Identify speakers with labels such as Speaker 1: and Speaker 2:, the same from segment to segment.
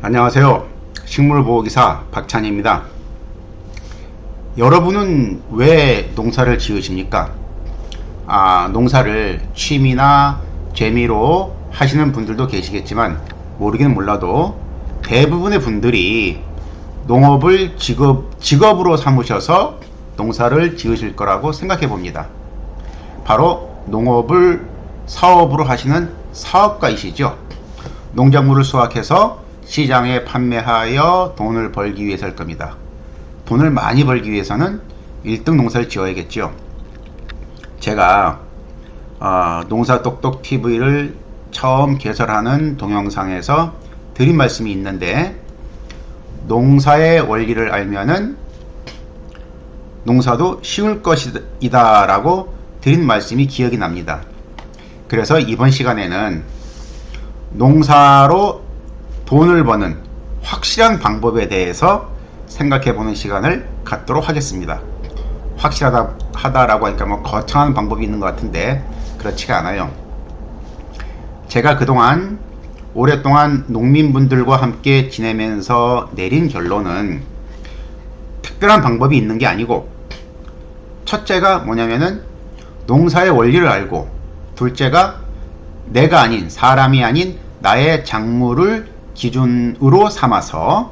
Speaker 1: 안녕하세요. 식물보호기사 박찬희입니다. 여러분은 왜 농사를 지으십니까? 농사를 취미나 재미로 하시는 분들도 계시겠지만 모르긴 몰라도 대부분의 분들이 농업을 직업으로 삼으셔서 농사를 지으실 거라고 생각해 봅니다. 바로 농업을 사업으로 하시는 사업가이시죠. 농작물을 수확해서 시장에 판매하여 돈을 벌기 위해서일 겁니다. 돈을 많이 벌기 위해서는 1등 농사를 지어야겠죠. 제가 농사똑똑TV를 처음 개설하는 동영상에서 드린 말씀이 있는데, 농사의 원리를 알면은 농사도 쉬울 것이다 라고 드린 말씀이 기억이 납니다. 그래서 이번 시간에는 농사로 돈을 버는 확실한 방법에 대해서 생각해보는 시간을 갖도록 하겠습니다. 확실하다라고 하니까 뭐 거창한 방법이 있는 것 같은데 그렇지가 않아요. 제가 그동안 오랫동안 농민분들과 함께 지내면서 내린 결론은 특별한 방법이 있는 게 아니고, 첫째가 뭐냐면은 농사의 원리를 알고, 둘째가 내가 아닌, 사람이 아닌 나의 작물을 기준으로 삼아서,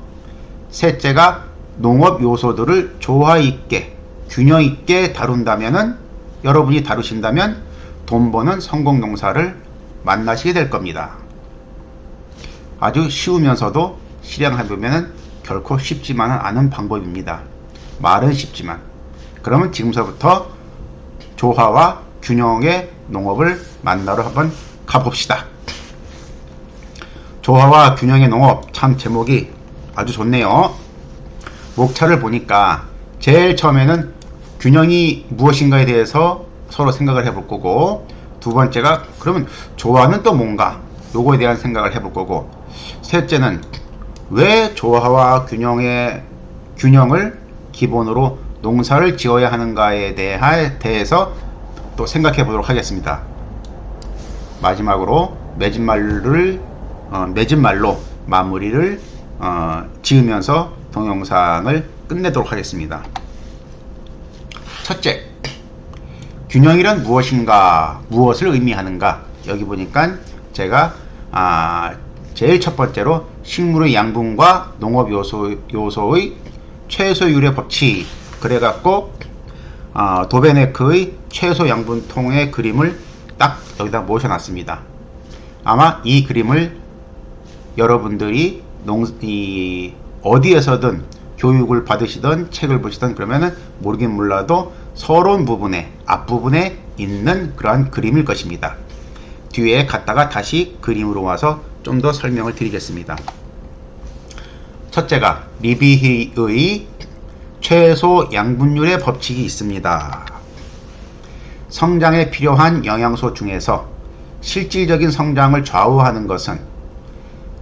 Speaker 1: 셋째가 농업 요소들을 조화 있게 균형 있게 다룬다면은, 여러분이 다루신다면 돈 버는 성공 농사를 만나시게 될 겁니다. 아주 쉬우면서도 실행해보면 결코 쉽지만은 않은 방법입니다. 말은 쉽지만. 그러면 지금서부터 조화와 균형의 농업을 만나러 한번 가봅시다. 조화와 균형의 농업, 참 제목이 아주 좋네요. 목차를 보니까 제일 처음에는 균형이 무엇인가에 대해서 서로 생각을 해볼 거고, 두 번째가 그러면 조화는 또 뭔가, 요거에 대한 생각을 해볼 거고, 셋째는 왜 조화와 균형을 기본으로 농사를 지어야 하는가에 대해서 또 생각해 보도록 하겠습니다. 마지막으로 맺은 말로 마무리를 지으면서 동영상을 끝내도록 하겠습니다. 첫째, 균형이란 무엇인가, 무엇을 의미하는가. 여기 보니까 제가 제일 첫 번째로 식물의 양분과 농업 요소의 최소율의 법칙, 그래갖고 도베네크의 최소 양분통의 그림을 딱 여기다 모셔놨습니다. 아마 이 그림을 여러분들이 어디에서든 교육을 받으시든 책을 보시든 그러면은 모르긴 몰라도 서론 부분에, 앞부분에 있는 그러한 그림일 것입니다. 뒤에 갔다가 다시 그림으로 와서 좀 더 설명을 드리겠습니다. 첫째가 리비히의 최소 양분율의 법칙이 있습니다. 성장에 필요한 영양소 중에서 실질적인 성장을 좌우하는 것은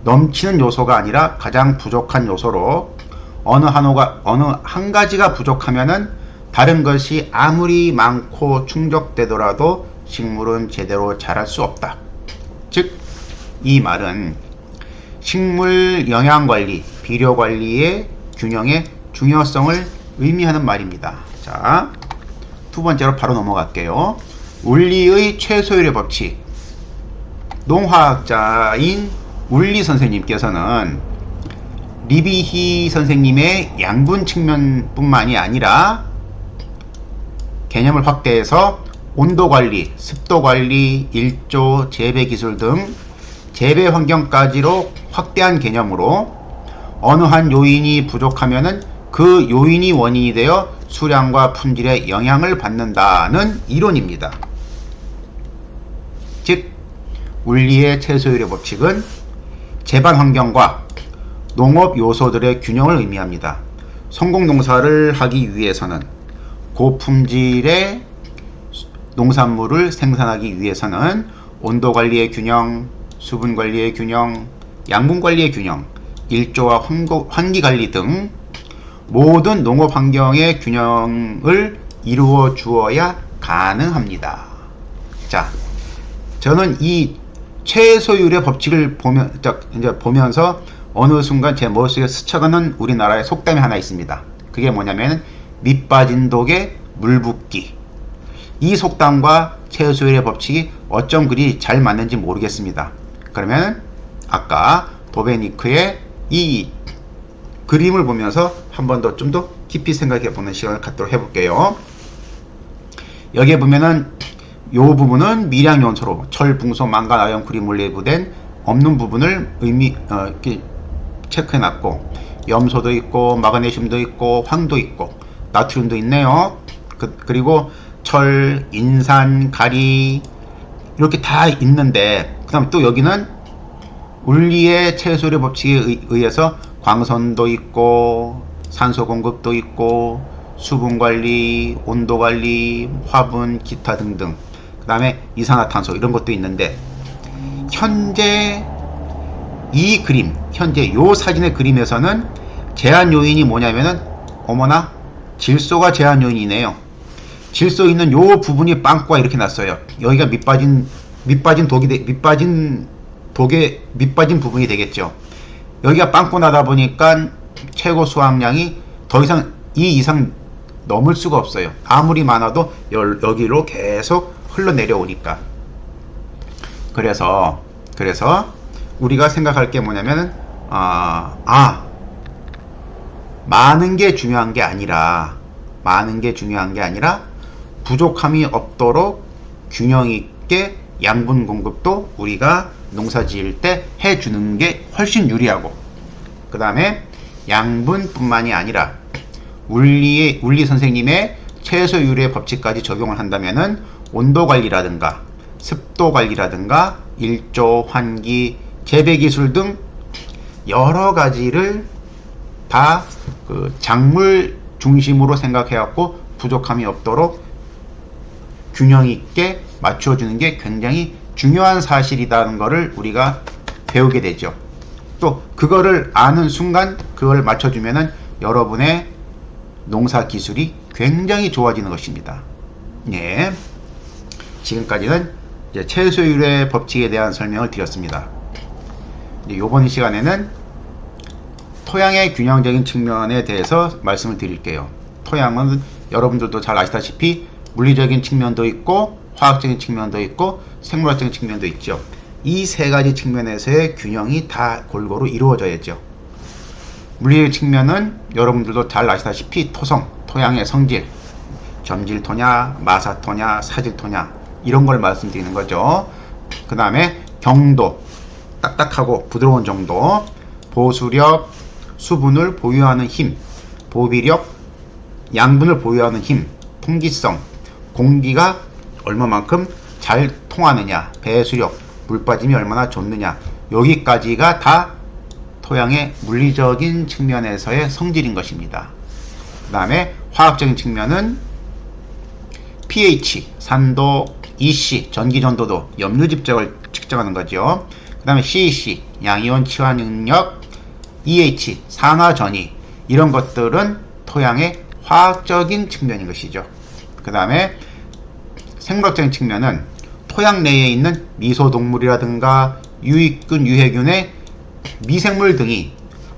Speaker 1: 넘치는 요소가 아니라 가장 부족한 요소로, 어느 한 가지가 부족하면은 다른 것이 아무리 많고 충족되더라도 식물은 제대로 자랄 수 없다. 즉, 이 말은 식물 영양관리, 비료관리의 균형의 중요성을 의미하는 말입니다. 자, 두 번째로 바로 넘어갈게요. 울리의 최소율의 법칙. 농화학자인 울리 선생님께서는 리비히 선생님의 양분 측면뿐만이 아니라 개념을 확대해서 온도관리, 습도관리, 일조, 재배기술 등 재배 환경까지로 확대한 개념으로 어느 한 요인이 부족하면은 그 요인이 원인이 되어 수량과 품질에 영향을 받는다는 이론입니다. 즉, 울리의 최소율의 법칙은 재반 환경과 농업 요소들의 균형을 의미합니다. 성공 농사를 하기 위해서는, 고품질의 농산물을 생산하기 위해서는 온도관리의 균형, 수분관리의 균형, 양분관리의 균형, 일조와 환기관리 등 모든 농업 환경의 균형을 이루어 주어야 가능합니다. 자, 저는 이 최소율의 법칙을 보면서 어느 순간 제 머릿속에 스쳐가는 우리나라의 속담이 하나 있습니다. 그게 뭐냐면 밑 빠진 독에 물 붓기. 이 속담과 최소율의 법칙이 어쩜 그리 잘 맞는지 모르겠습니다. 그러면 아까 도베니크의 이 그림을 보면서 한 번 더 좀 더 깊이 생각해 보는 시간을 갖도록 해볼게요. 여기에 보면은 요 부분은 미량 요소로 철, 붕소, 망간, 아연, 구리, 물리에 부된 없는 부분을 이렇게 체크해 놨고, 염소도 있고 마그네슘도 있고 황도 있고 나트륨도 있네요. 그리고 철, 인산, 가리 이렇게 다 있는데, 그 다음 또 여기는 물리의 최소율의 법칙에 의해서 광선도 있고 산소 공급도 있고 수분 관리, 온도 관리, 화분, 기타 등등, 그 다음에 이산화탄소 이런 것도 있는데, 현재 이 그림, 현재 요 사진의 그림에서는 제한 요인이 뭐냐면은, 어머나, 질소가 제한 요인이네요. 질소 있는 요 부분이 빵꾸가 이렇게 났어요. 여기가 밑빠진 부분이 되겠죠. 여기가 빵꾸 나다 보니까 최고 수확량이 더 이상 이 이상 넘을 수가 없어요. 아무리 많아도 여기로 계속 흘러내려오니까. 그래서 우리가 생각할 게 뭐냐면, 많은 게 중요한 게 아니라 부족함이 없도록 균형 있게 양분 공급도 우리가 농사 지을 때 해주는 게 훨씬 유리하고, 그 다음에 양분뿐만이 아니라 물리 선생님의 최소율의 법칙까지 적용을 한다면은 온도 관리라든가 습도 관리라든가 일조, 환기, 재배 기술 등 여러 가지를 다 그 작물 중심으로 생각해 갖고 부족함이 없도록 균형 있게 맞춰주는 게 굉장히 중요한 사실이라는 것을 우리가 배우게 되죠. 또 그거를 아는 순간 그걸 맞춰주면은 여러분의 농사 기술이 굉장히 좋아지는 것입니다. 예. 지금까지는 이제 최소율의 법칙에 대한 설명을 드렸습니다. 이번 시간에는 토양의 균형적인 측면에 대해서 말씀을 드릴게요. 토양은 여러분들도 잘 아시다시피 물리적인 측면도 있고 화학적인 측면도 있고 생물학적인 측면도 있죠. 이 세 가지 측면에서의 균형이 다 골고루 이루어져야죠. 물리적 측면은 여러분들도 잘 아시다시피 토성, 토양의 성질, 점질토냐, 마사토냐, 사질토냐 이런 걸 말씀드리는 거죠. 그 다음에 경도, 딱딱하고 부드러운 정도, 보수력, 수분을 보유하는 힘, 보비력, 양분을 보유하는 힘, 통기성, 공기가 얼마만큼 잘 통하느냐, 배수력, 물 빠짐이 얼마나 좋느냐, 여기까지가 다 토양의 물리적인 측면에서의 성질인 것입니다. 그 다음에 화학적인 측면은 pH, 산도, EC, 전기전도도, 염류집적을 측정하는 거죠. 그 다음에 CEC, 양이온 치환 능력, EH, 산화전이, 이런 것들은 토양의 화학적인 측면인 것이죠. 그 다음에 생물학적인 측면은 토양 내에 있는 미소동물이라든가 유익균, 유해균의 미생물 등이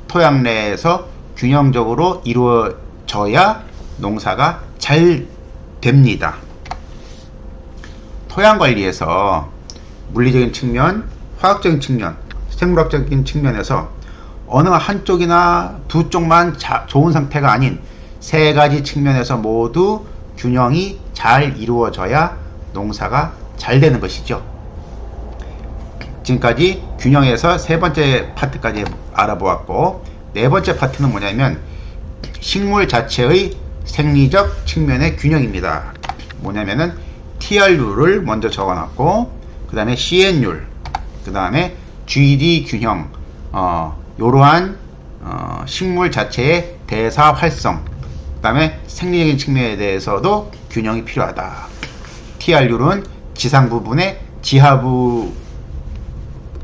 Speaker 1: 토양 내에서 균형적으로 이루어져야 농사가 잘 됩니다. 토양 관리에서 물리적인 측면, 화학적인 측면, 생물학적인 측면에서 어느 한쪽이나 두 쪽만 좋은 상태가 아닌 세 가지 측면에서 모두 균형이 잘 이루어져야 농사가 잘 되는 것이죠. 지금까지 균형에서 세 번째 파트까지 알아보았고, 네 번째 파트는 뭐냐면 식물 자체의 생리적 측면의 균형입니다. 뭐냐면은 TRU를 먼저 적어놨고, 그 다음에 CN율, 그 다음에 GD 균형, 이러한 식물 자체의 대사 활성, 그 다음에 생리적인 측면에 대해서도 균형이 필요하다. TR율은 지상 부분의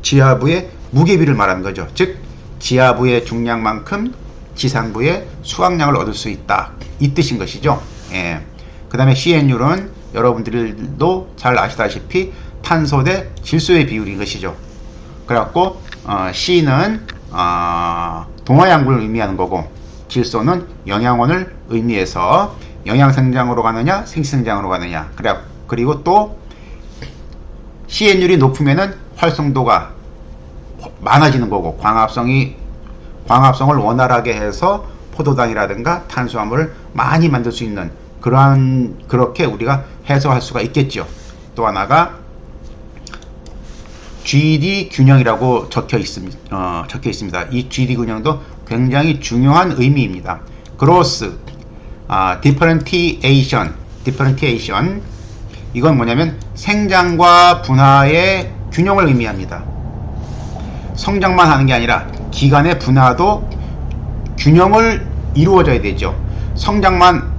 Speaker 1: 지하부의 무게비를 말하는 거죠. 즉 지하부의 중량만큼 지상부의 수확량을 얻을 수 있다. 이 뜻인 것이죠. 예. 그 다음에 CN율은 여러분들도 잘 아시다시피 탄소 대 질소의 비율인 것이죠. 그래갖고 C는 동화양분을 의미하는 거고, 질소는 영양원을 의미해서 영양생장으로 가느냐 생식생장으로 가느냐. 그리고 또 CN율이 높으면은 활성도가 많아지는 거고, 광합성을 원활하게 해서 포도당이라든가 탄수화물을 많이 만들 수 있는 그렇게 우리가 해석할 수가 있겠죠. 또 하나가 GD 균형이라고 적혀 있습니다. 이 GD 균형도 굉장히 중요한 의미입니다. Growth, Differentiation. 이건 뭐냐면 생장과 분화의 균형을 의미합니다. 성장만 하는 게 아니라 기간의 분화도 균형을 이루어져야 되죠. 성장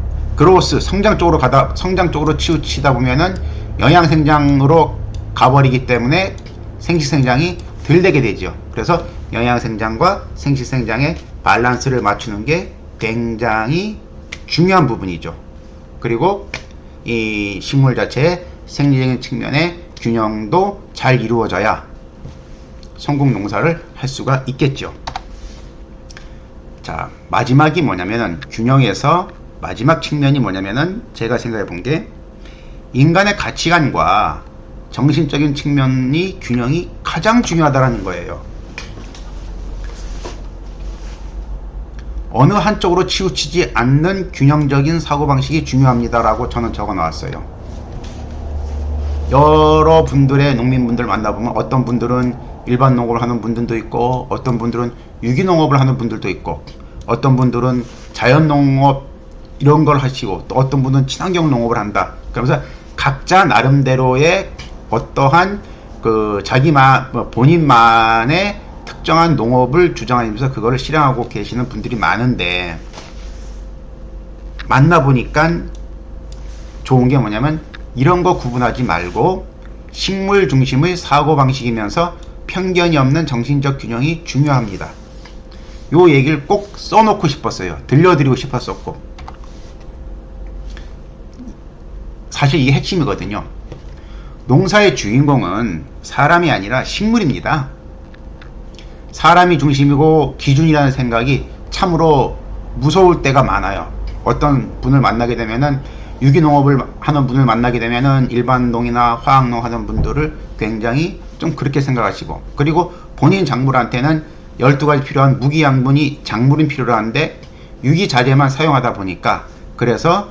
Speaker 1: 쪽으로 치우치다 보면은 영양생장으로 가버리기 때문에 생식생장이 덜 되게 되죠. 그래서 영양생장과 생식생장의 밸런스를 맞추는 게 굉장히 중요한 부분이죠. 그리고 이 식물 자체의 생리적인 측면의 균형도 잘 이루어져야 성공 농사를 할 수가 있겠죠. 자, 마지막이 뭐냐면은, 균형에서 마지막 측면이 뭐냐면은, 제가 생각해 본 게 인간의 가치관과 정신적인 측면이 균형이 가장 중요하다는 거예요. 어느 한쪽으로 치우치지 않는 균형적인 사고방식이 중요합니다라고 저는 적어 놨어요. 여러분들의 농민분들 만나보면 어떤 분들은 일반 농업을 하는 분들도 있고, 어떤 분들은 유기농업을 하는 분들도 있고, 어떤 분들은 자연농업 이런 걸 하시고, 또 어떤 분은 친환경 농업을 한다. 그러면서 각자 나름대로의 어떠한 본인만의 특정한 농업을 주장하면서 그거를 실행하고 계시는 분들이 많은데, 만나보니까 좋은 게 뭐냐면 이런 거 구분하지 말고 식물 중심의 사고방식이면서 편견이 없는 정신적 균형이 중요합니다. 요 얘기를 꼭 써놓고 싶었어요. 들려드리고 싶었었고, 사실 이게 핵심이거든요. 농사의 주인공은 사람이 아니라 식물입니다. 사람이 중심이고 기준이라는 생각이 참으로 무서울 때가 많아요. 어떤 분을 만나게 되면은, 유기농업을 하는 분을 만나게 되면은 일반농이나 화학농 하는 분들을 굉장히 좀 그렇게 생각하시고, 그리고 본인 작물한테는 12가지 필요한 무기양분이 작물인 필요한데 유기자재만 사용하다 보니까, 그래서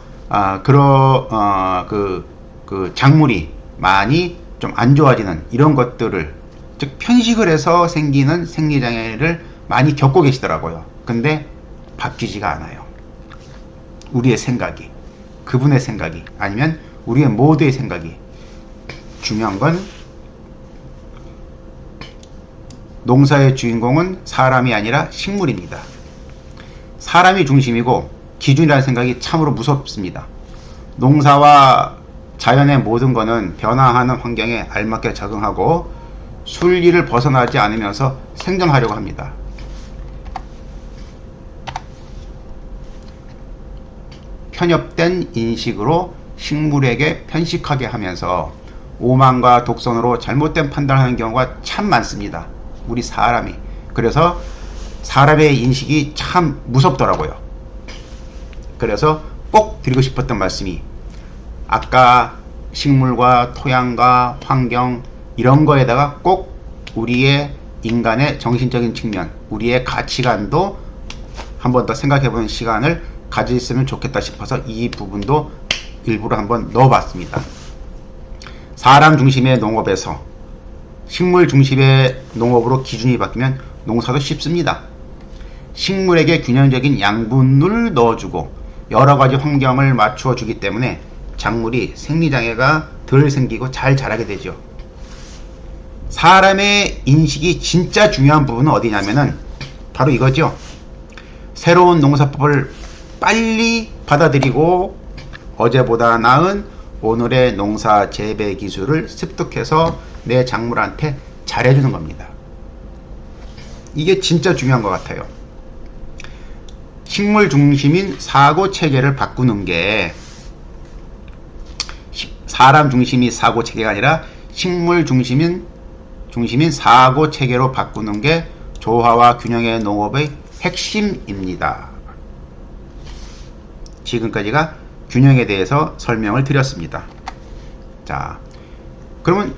Speaker 1: 작물이 많이 좀 안 좋아지는 이런 것들을, 즉 편식을 해서 생기는 생리장애를 많이 겪고 계시더라고요. 근데 바뀌지가 않아요. 우리의 생각이, 그분의 생각이, 아니면 우리의 모두의 생각이. 중요한 건 농사의 주인공은 사람이 아니라 식물입니다. 사람이 중심이고 기준이라는 생각이 참으로 무섭습니다. 농사와 자연의 모든 것은 변화하는 환경에 알맞게 적응하고 순리를 벗어나지 않으면서 생존하려고 합니다. 편협된 인식으로 식물에게 편식하게 하면서 오만과 독선으로 잘못된 판단하는 경우가 참 많습니다. 우리 사람이. 그래서 사람의 인식이 참 무섭더라고요. 그래서 꼭 드리고 싶었던 말씀이, 아까 식물과 토양과 환경 이런 거에다가 꼭 우리의 인간의 정신적인 측면, 우리의 가치관도 한번 더 생각해보는 시간을 가졌으면 좋겠다 싶어서 이 부분도 일부러 한번 넣어봤습니다. 사람 중심의 농업에서 식물 중심의 농업으로 기준이 바뀌면 농사도 쉽습니다. 식물에게 균형적인 양분을 넣어주고 여러가지 환경을 맞추어 주기 때문에 작물이 생리장애가 덜 생기고 잘 자라게 되죠. 사람의 인식이 진짜 중요한 부분은 어디냐면은 바로 이거죠. 새로운 농사법을 빨리 받아들이고 어제보다 나은 오늘의 농사 재배 기술을 습득해서 내 작물한테 잘해주는 겁니다. 이게 진짜 중요한 것 같아요. 식물 중심인 사고 체계를 바꾸는 게 사람 중심이 사고 체계가 아니라 식물 중심인 사고 체계로 바꾸는 게 조화와 균형의 농업의 핵심입니다. 지금까지가 균형에 대해서 설명을 드렸습니다. 자, 그러면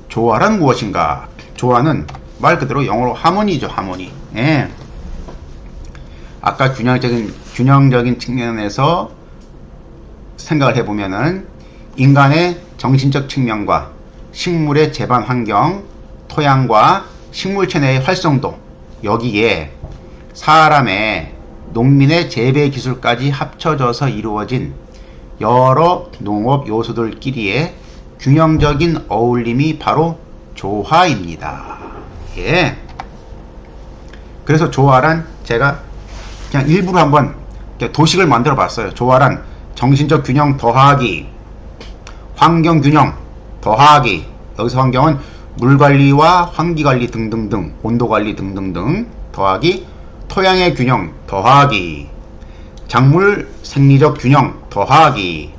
Speaker 1: 조화란 무엇인가? 조화는 말 그대로 영어로 하모니죠, 하모니. 예. 아까 균형적인 측면에서 생각을 해보면은 인간의 정신적 측면과 식물의 재반 환경, 토양과 식물체 내의 활성도, 여기에 사람의 농민의 재배 기술까지 합쳐져서 이루어진 여러 농업 요소들끼리의 균형적인 어울림이 바로 조화입니다. 예. 그래서 조화란 제가 그냥 일부러 한번 도식을 만들어 봤어요. 조화란 정신적 균형 더하기 환경 균형 더하기, 여기서 환경은 물관리와 환기관리 등등등, 온도관리 등등등 더하기 토양의 균형 더하기 작물 생리적 균형 더하기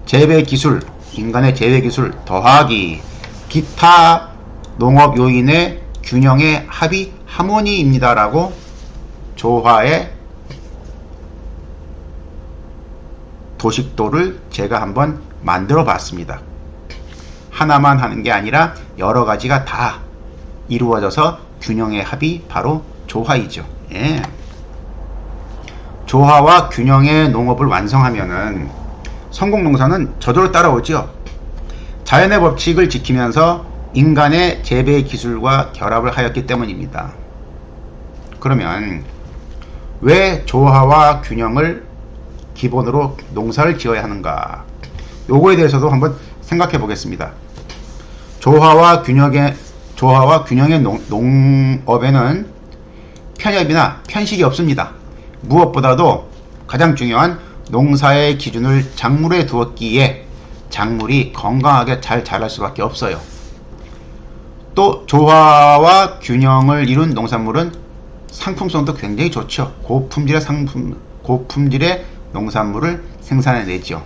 Speaker 1: 재배기술, 인간의 재배기술 더하기 기타 농업 요인의 균형의 합이 하모니입니다 라고 조화의 도식도를 제가 한번 만들어 봤습니다. 하나만 하는 게 아니라 여러 가지가 다 이루어져서 균형의 합이 바로 조화이죠. 예. 조화와 균형의 농업을 완성하면은 성공 농사는 저절로 따라오죠. 자연의 법칙을 지키면서 인간의 재배 기술과 결합을 하였기 때문입니다. 그러면 왜 조화와 균형을 기본으로 농사를 지어야 하는가? 요거에 대해서도 한번 생각해 보겠습니다. 조화와 균형의 농업에는 편협이나 편식이 없습니다. 무엇보다도 가장 중요한 농사의 기준을 작물에 두었기에 작물이 건강하게 잘 자랄 수밖에 없어요. 또 조화와 균형을 이룬 농산물은 상품성도 굉장히 좋죠. 고품질의 농산물을 생산해내죠.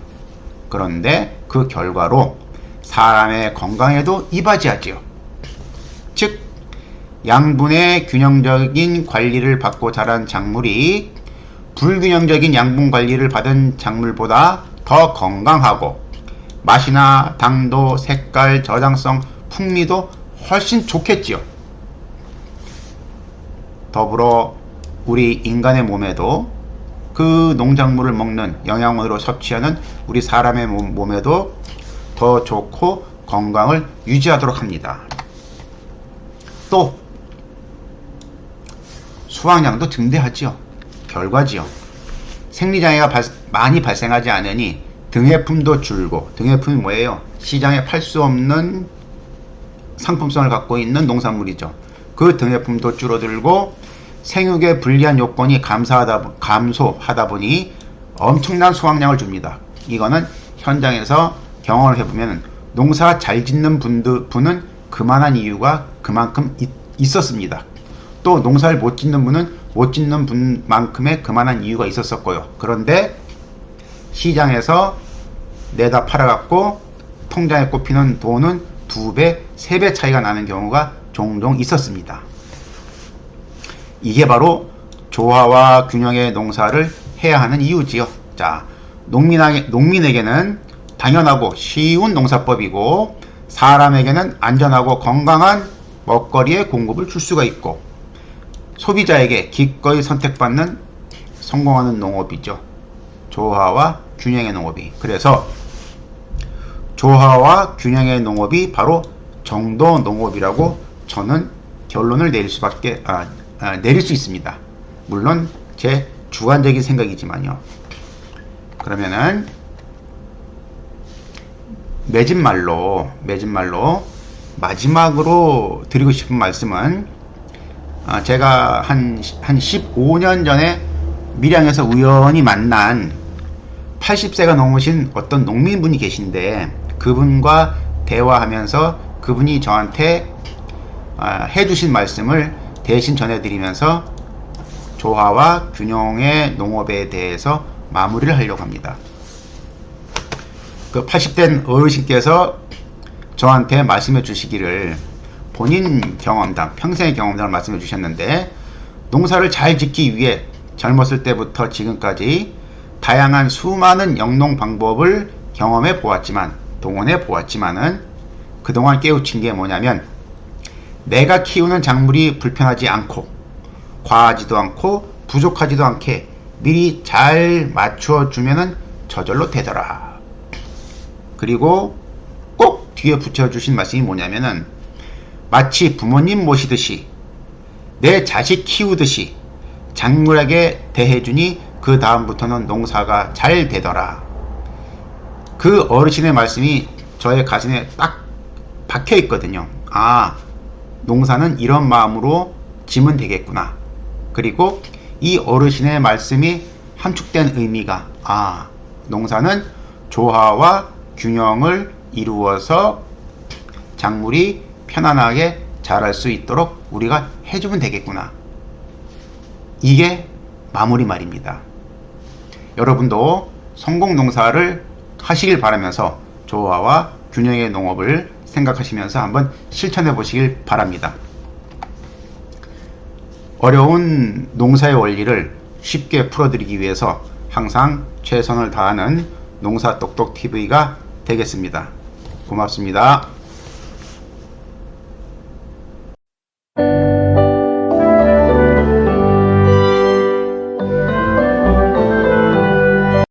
Speaker 1: 그런데 그 결과로 사람의 건강에도 이바지하지요. 즉 양분의 균형적인 관리를 받고 자란 작물이 불균형적인 양분 관리를 받은 작물보다 더 건강하고 맛이나 당도, 색깔, 저장성, 풍미도 훨씬 좋겠지요. 더불어 우리 인간의 몸에도 그 농작물을 먹는 영양원으로 섭취하는 우리 사람의 몸에도 더 좋고 건강을 유지하도록 합니다. 또 수확량도 증대하지요. 결과지요. 생리장애가 많이 발생하지 않으니 등해품도 줄고, 등해품이 뭐예요? 시장에 팔 수 없는 상품성을 갖고 있는 농산물이죠. 그 등해품도 줄어들고 생육에 불리한 요건이 감소하다 보니 엄청난 수확량을 줍니다. 이거는 현장에서 경험을 해보면 농사 잘 짓는 분은 그만한 이유가 그만큼 있었습니다. 또 농사를 못 짓는 분은 못 짓는 분만큼의 그만한 이유가 있었었고요. 그런데 시장에서 내다 팔아갖고 통장에 꼽히는 돈은 2배, 3배 차이가 나는 경우가 종종 있었습니다. 이게 바로 조화와 균형의 농사를 해야 하는 이유지요. 자, 농민에게는 당연하고 쉬운 농사법이고 사람에게는 안전하고 건강한 먹거리의 공급을 줄 수가 있고 소비자에게 기꺼이 선택받는 성공하는 농업이죠. 조화와 균형의 농업이. 그래서 조화와 균형의 농업이 바로 정도 농업이라고 저는 결론을 내릴 수 있습니다. 물론 제 주관적인 생각이지만요. 그러면은 맺은 말로 마지막으로 드리고 싶은 말씀은 제가 한 15년 전에 밀양에서 우연히 만난 80세가 넘으신 어떤 농민분이 계신데 그분과 대화하면서 그분이 저한테 해주신 말씀을 대신 전해드리면서 조화와 균형의 농업에 대해서 마무리를 하려고 합니다. 그 80된 어르신께서 저한테 말씀해 주시기를 본인 경험담, 평생의 경험담을 말씀해 주셨는데, 농사를 잘 짓기 위해 젊었을 때부터 지금까지 다양한 수많은 영농 방법을 경험해 보았지만, 동원해 보았지만은 그동안 깨우친 게 뭐냐면, 내가 키우는 작물이 불편하지 않고 과하지도 않고 부족하지도 않게 미리 잘 맞춰 주면은 저절로 되더라. 그리고 꼭 뒤에 붙여주신 말씀이 뭐냐면은, 마치 부모님 모시듯이 내 자식 키우듯이 작물에게 대해주니 그 다음부터는 농사가 잘 되더라. 그 어르신의 말씀이 저의 가슴에 딱 박혀 있거든요. 아, 농사는 이런 마음으로 지면 되겠구나. 그리고 이 어르신의 말씀이 함축된 의미가, 아, 농사는 조화와 균형을 이루어서 작물이 편안하게 자랄 수 있도록 우리가 해주면 되겠구나. 이게 마무리 말입니다. 여러분도 성공 농사를 하시길 바라면서 조화와 균형의 농업을 생각하시면서 한번 실천해 보시길 바랍니다. 어려운 농사의 원리를 쉽게 풀어드리기 위해서 항상 최선을 다하는 농사똑똑TV가 되겠습니다. 고맙습니다.